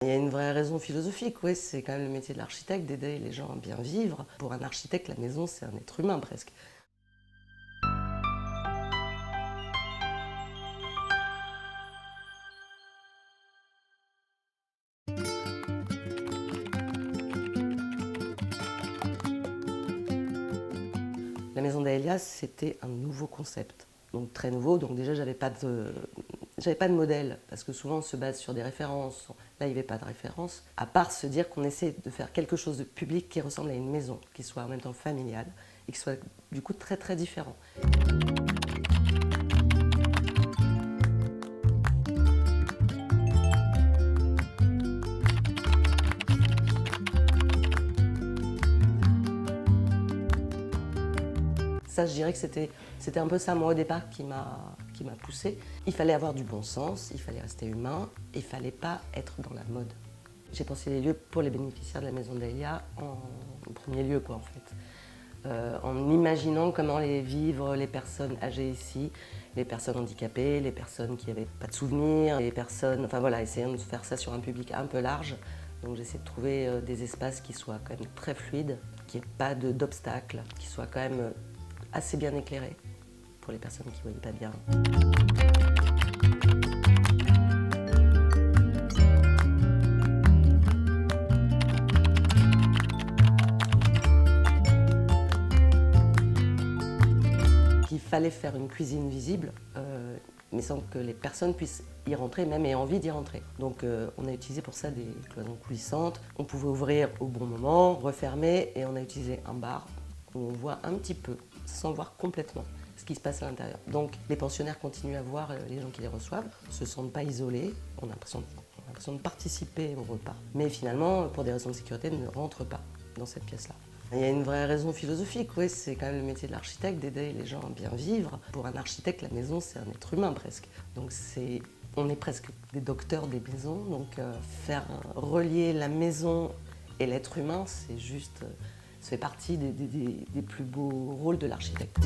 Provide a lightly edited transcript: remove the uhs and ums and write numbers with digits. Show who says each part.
Speaker 1: Il y a une vraie raison philosophique, oui, c'est quand même le métier de l'architecte, d'aider les gens à bien vivre. Pour un architecte, la maison, c'est un être humain presque. La maison d'Aélia, c'était un nouveau concept, donc très nouveau. Donc déjà, j'avais pas de modèle, parce que souvent on se base sur des références. Là, il n'y avait pas de référence, à part se dire qu'on essaie de faire quelque chose de public qui ressemble à une maison, qui soit en même temps familiale et qui soit du coup très très différent. Ça, je dirais que c'était un peu ça, moi, au départ, qui m'a poussée. Il fallait avoir du bon sens, il fallait rester humain, et il ne fallait pas être dans la mode. J'ai pensé les lieux pour les bénéficiaires de la maison d'Aélia en premier lieu, quoi, en fait. En imaginant comment allaient vivre les personnes âgées ici, les personnes handicapées, les personnes qui n'avaient pas de souvenirs, les personnes... Enfin voilà, essayant de faire ça sur un public un peu large. Donc j'essaie de trouver des espaces qui soient quand même très fluides, qu'il n'y ait pas d'obstacles, qui soient quand même assez bien éclairés pour les personnes qui ne voyaient pas bien. Il fallait faire une cuisine visible, mais sans que les personnes puissent y rentrer, même aient envie d'y rentrer. Donc on a utilisé pour ça des cloisons coulissantes. On pouvait ouvrir au bon moment, refermer, et on a utilisé un bar où on voit un petit peu, sans voir complètement, ce qui se passe à l'intérieur. Donc les pensionnaires continuent à voir les gens qui les reçoivent, ne se sentent pas isolés, on a l'impression de participer au repas. Mais finalement, pour des raisons de sécurité, ne rentrent pas dans cette pièce-là. Il y a une vraie raison philosophique, oui, c'est quand même le métier de l'architecte, d'aider les gens à bien vivre. Pour un architecte, la maison, c'est un être humain presque. Donc on est presque des docteurs des maisons, donc faire relier la maison et l'être humain, c'est juste, ça fait partie des plus beaux rôles de l'architecte.